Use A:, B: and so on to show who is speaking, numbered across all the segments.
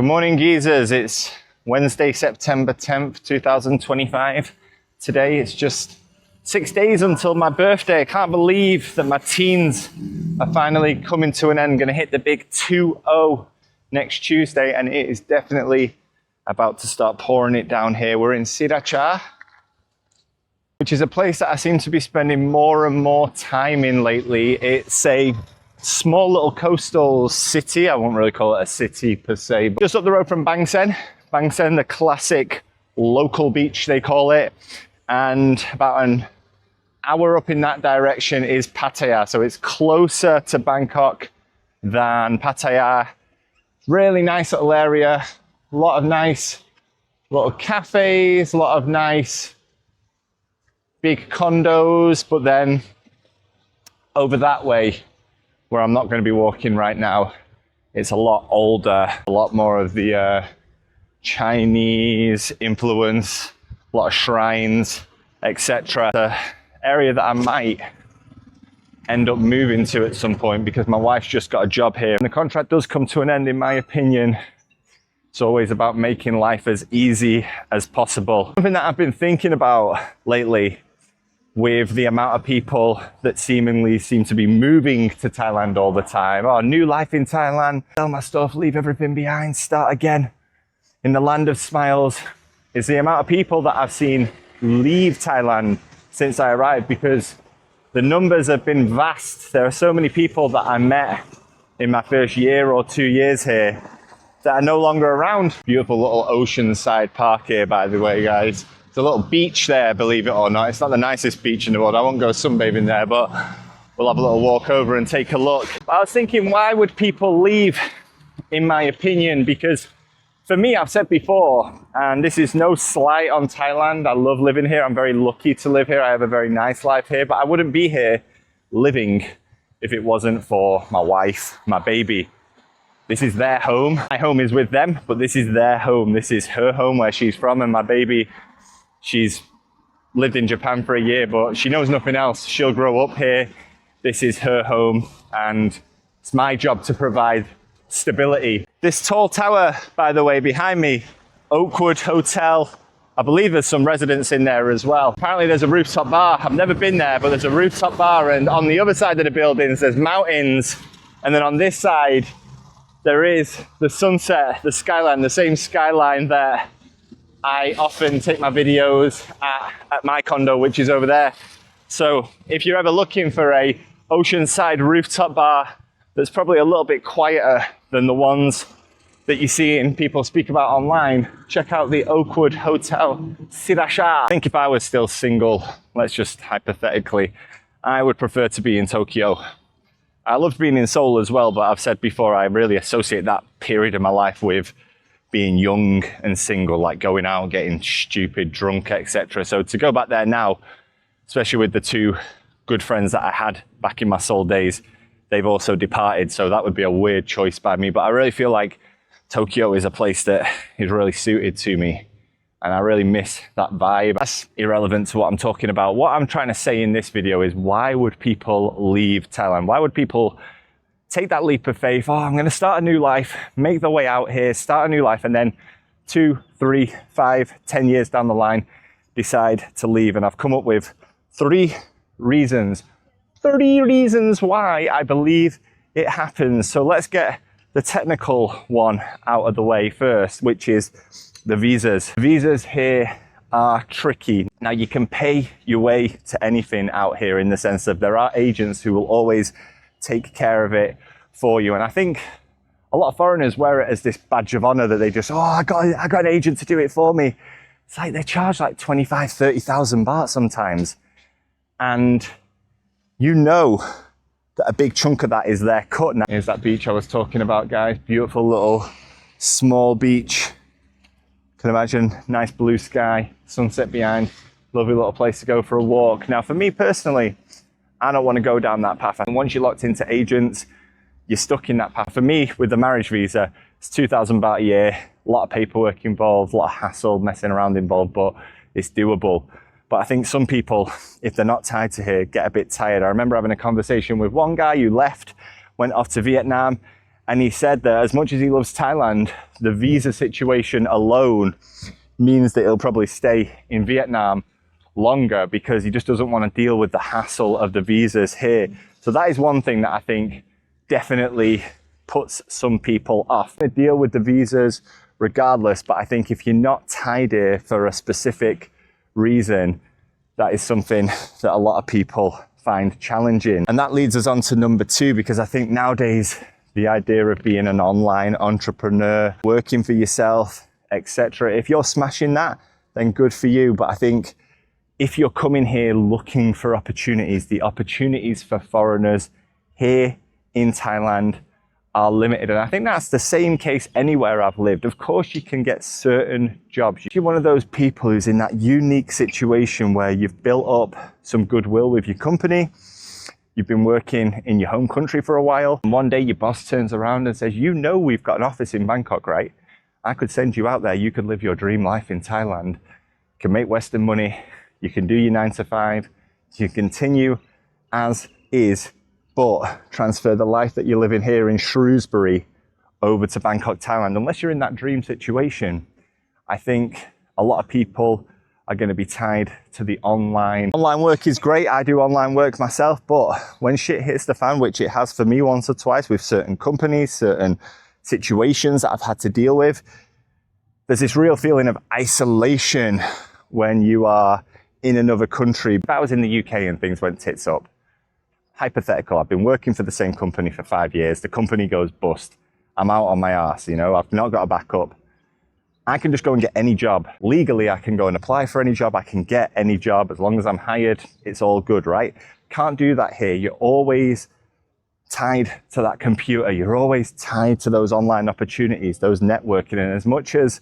A: morning, geezers. It's Wednesday, September 10th, 2025. Today it's just 6 days until my birthday. I can't believe that my teens are finally coming to an end. Going to hit the big 2-0 next Tuesday, and it is definitely about to start pouring it down here. We're in Sriracha, which is a place that I seem to be spending more and more time in lately. It's a small little coastal city. I won't really call it a city per se, but just up the road from Bang Sen. Bang Sen, the classic local beach they call it, and about an hour up in that direction is Pattaya. So it's closer to Bangkok than Pattaya. Really nice little area. A lot of nice little cafes, a lot of nice big condos, but then over that way, where I'm not going to be walking right now, it's a lot older, a lot more of the Chinese influence, a lot of shrines, etc. The area that I might end up moving to at some point, because my wife's just got a job here. And the contract does come to an end, in my opinion. It's always about making life as easy as possible. Something that I've been thinking about lately, with the amount of people that seemingly seem to be moving to Thailand all the time. Oh, new life in Thailand, sell my stuff, leave everything behind, start again in the land of smiles, is the amount of people that I've seen leave Thailand since I arrived, because the numbers have been vast. There are so many people that I met in my first year or 2 years here that are no longer around. Beautiful little oceanside park here, by the way, guys. There's a little beach there, believe it or not. It's not the nicest beach in the world. I won't go sunbathing there, but we'll have a little walk over and take a look. But I was thinking, why would people leave, in my opinion? Because for me, I've said before, and this is no slight on Thailand. I love living here. I'm very lucky to live here. I have a very nice life here, but I wouldn't be here living if it wasn't for my wife, my baby. This is their home. My home is with them, but this is their home. This is her home, where she's from, and my baby, she's lived in Japan for a year, but she knows nothing else. She'll grow up here. This is her home, and it's my job to provide stability. This tall tower, by the way, behind me, Oakwood Hotel. I believe there's some residents in there as well. Apparently there's a rooftop bar. I've never been there, but there's a rooftop bar, and on the other side of the buildings, there's mountains. And then on this side, there is the sunset, the skyline, the same skyline that I often take my videos at my condo, which is over there. So if you're ever looking for a oceanside rooftop bar that's probably a little bit quieter than the ones that you see and people speak about online, check out the Oakwood Hotel Sriracha. I think if I was still single, let's just hypothetically, I would prefer to be in Tokyo. I loved being in Seoul as well, but I've said before, I really associate that period of my life with being young and single, like going out, getting stupid, drunk, etc. So to go back there now, especially with the two good friends that I had back in my Seoul days, they've also departed, so that would be a weird choice by me. But I really feel like Tokyo is a place that is really suited to me, and I really miss that vibe. That's irrelevant to what I'm talking about. What I'm trying to say in this video is, why would people leave Thailand? Why would people take that leap of faith? Oh, I'm going to start a new life, make the way out here, start a new life, and then 2, 3, 5, 10 years down the line, decide to leave. And I've come up with 3 reasons why I believe it happens. So let's get the technical one out of the way first, which is the visas. Visas here are tricky. Now, you can pay your way to anything out here, in the sense of there are agents who will always take care of it for you. And I think a lot of foreigners wear it as this badge of honor, that they just, oh, I got an agent to do it for me. It's like they charge like 25, 30,000 baht sometimes. And you know that a big chunk of that is their cut. Now, here's that beach I was talking about, guys. Beautiful little small beach. Can imagine, nice blue sky, sunset behind, lovely little place to go for a walk. Now, for me personally, I don't want to go down that path. And once you're locked into agents, you're stuck in that path. For me, with the marriage visa, it's 2,000 baht a year, a lot of paperwork involved, a lot of hassle, messing around involved, but it's doable. But I think some people, if they're not tied to here, get a bit tired. I remember having a conversation with one guy who left, went off to Vietnam, And he said that as much as he loves Thailand, the visa situation alone means that he'll probably stay in Vietnam longer because he just doesn't want to deal with the hassle of the visas here. So that is one thing that I think definitely puts some people off. They deal with the visas regardless, but I think if you're not tied here for a specific reason, that is something that a lot of people find challenging. And that leads us on to number 2, because I think nowadays the idea of being an online entrepreneur, working for yourself, etc., if you're smashing that, then good for you. But I think if you're coming here looking for opportunities, the opportunities for foreigners here in Thailand are limited. And I think that's the same case anywhere I've lived. Of course, you can get certain jobs. If you're one of those people who's in that unique situation where you've built up some goodwill with your company, you've been working in your home country for a while, and one day your boss turns around and says, you know, we've got an office in Bangkok, right? I could send you out there. You could live your dream life in Thailand. You can make Western money. You can do your 9 to 5. You continue as is, but transfer the life that you're living here in Shrewsbury over to Bangkok, Thailand. Unless you're in that dream situation, I think a lot of people are going to be tied to the online. Online work is great. I do online work myself, but when shit hits the fan, which it has for me once or twice with certain companies, certain situations that I've had to deal with, there's this real feeling of isolation when you are in another country. If I was in the UK and things went tits up, hypothetical, I've been working for the same company for 5 years, the company goes bust, I'm out on my arse, you know, I've not got a backup. I can just go and get any job. Legally, I can go and apply for any job, I can get any job, as long as I'm hired, it's all good, right? Can't do that here. You're always tied to that computer, you're always tied to those online opportunities, those networking, and as much as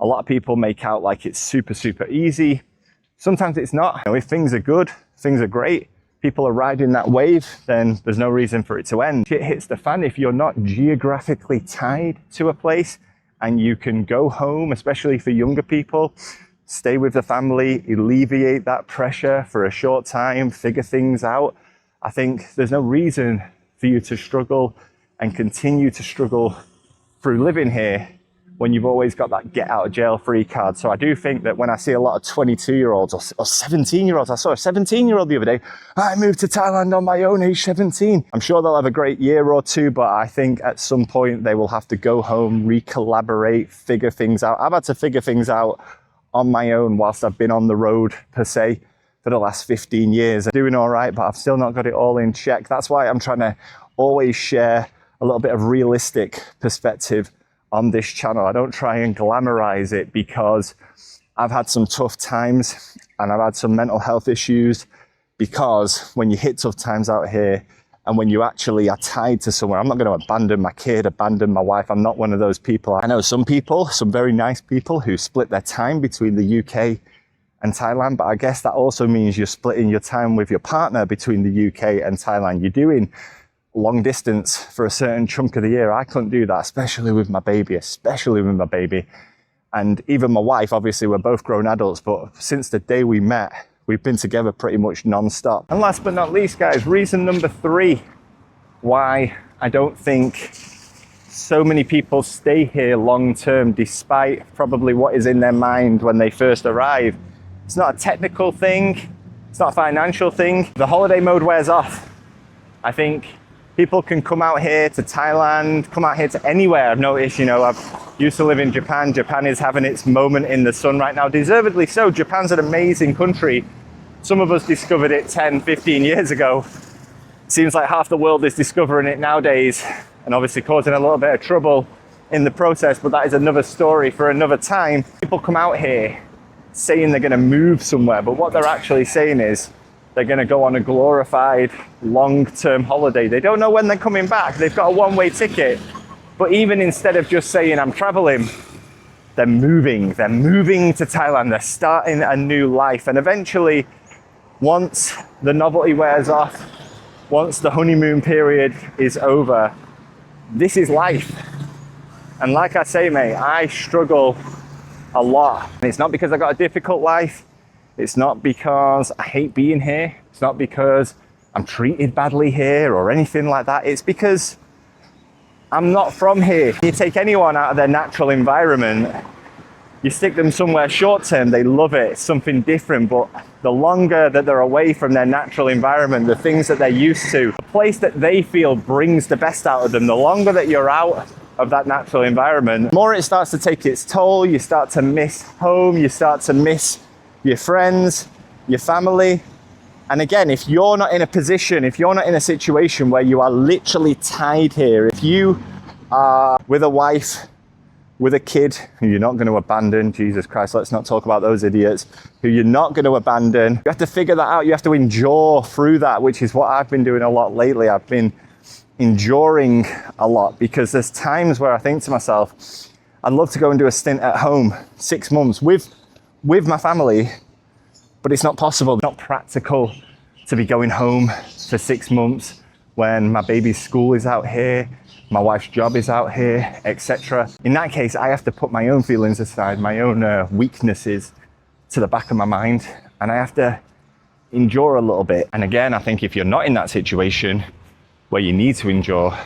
A: a lot of people make out like it's super, super easy, sometimes it's not. You know, if things are good, things are great, people are riding that wave, then there's no reason for it to end. Shit hits the fan if you're not geographically tied to a place and you can go home, especially for younger people, stay with the family, alleviate that pressure for a short time, figure things out. I think there's no reason for you to struggle and continue to struggle through living here when you've always got that get out of jail free card. So I do think that when I see a lot of 22-year-olds or 17-year-olds, I saw a 17-year-old the other day, I moved to Thailand on my own, age 17. I'm sure they'll have a great year or two, but I think at some point they will have to go home, recollaborate, figure things out. I've had to figure things out on my own whilst I've been on the road, per se, for the last 15 years. I'm doing all right, but I've still not got it all in check. That's why I'm trying to always share a little bit of realistic perspective on this channel. I don't try and glamorize it because I've had some tough times and I've had some mental health issues, because when you hit tough times out here and when you actually are tied to somewhere, I'm not going to abandon my kid, abandon my wife. I'm not one of those people. I know some people, some very nice people who split their time between the UK and Thailand, but I guess that also means you're splitting your time with your partner between the UK and Thailand. You're doing long distance for a certain chunk of the year. I couldn't do that, especially with my baby, And even my wife, obviously we're both grown adults, but since the day we met, we've been together pretty much non-stop. And last but not least, guys, reason number 3 why I don't think so many people stay here long term, despite probably what is in their mind when they first arrive. It's not a technical thing, it's not a financial thing. The holiday mode wears off. I think people can come out here to Thailand, come out here to anywhere. I've noticed, you know, I've used to live in Japan. Japan is having its moment in the sun right now, deservedly so. Japan's an amazing country. Some of us discovered it 10, 15 years ago. Seems like half the world is discovering it nowadays, and obviously causing a little bit of trouble in the process, but that is another story for another time. People come out here saying they're gonna move somewhere, but what they're actually saying is, they're going to go on a glorified long-term holiday. They don't know when they're coming back. They've got a one-way ticket. But even instead of just saying, I'm traveling, they're moving. They're moving to Thailand. They're starting a new life. And eventually, once the novelty wears off, once the honeymoon period is over, this is life. And like I say, mate, I struggle a lot. And it's not because I got a difficult life. It's not because I hate being here. It's not because I'm treated badly here or anything like that. It's because I'm not from here. You take anyone out of their natural environment, you stick them somewhere short term, they love it, it's something different, but the longer that they're away from their natural environment, the things that they're used to, the place that they feel brings the best out of them, the longer that you're out of that natural environment, the more it starts to take its toll. You start to miss home, you start to miss your friends, your family. And again, if you're not in a position, if you're not in a situation where you are literally tied here, if you are with a wife, with a kid who you're not going to abandon, Jesus Christ, let's not talk about those idiots, who you're not going to abandon. You have to figure that out. You have to endure through that, which is what I've been doing a lot lately. I've been enduring a lot because there's times where I think to myself, I'd love to go and do a stint at home, 6 months with my family, but it's not possible. It's not practical to be going home for 6 months when my baby's school is out here, my wife's job is out here, etc. In that case, I have to put my own feelings aside, my own weaknesses to the back of my mind, and I have to endure a little bit. And again, I think if you're not in that situation where you need to endure,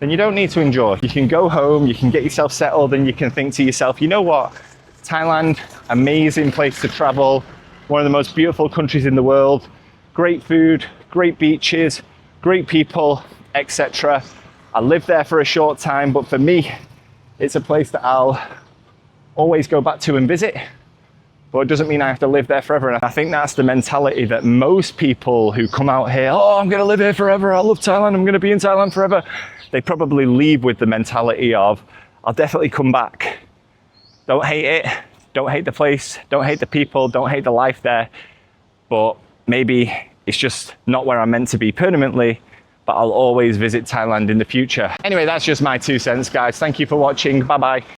A: then you don't need to endure. You can go home, you can get yourself settled, and you can think to yourself, you know what? Thailand, amazing place to travel, one of the most beautiful countries in the world, great food, great beaches, great people, etc. I lived there for a short time, but for me, it's a place that I'll always go back to and visit, but it doesn't mean I have to live there forever. And I think that's the mentality that most people who come out here, oh, I'm gonna live here forever, I love Thailand, I'm gonna be in Thailand forever. They probably leave with the mentality of, I'll definitely come back. Don't hate it, don't hate the place, don't hate the people, don't hate the life there, but maybe it's just not where I'm meant to be permanently, but I'll always visit Thailand in the future. Anyway, that's just my 2 cents, guys. Thank you for watching. Bye-bye.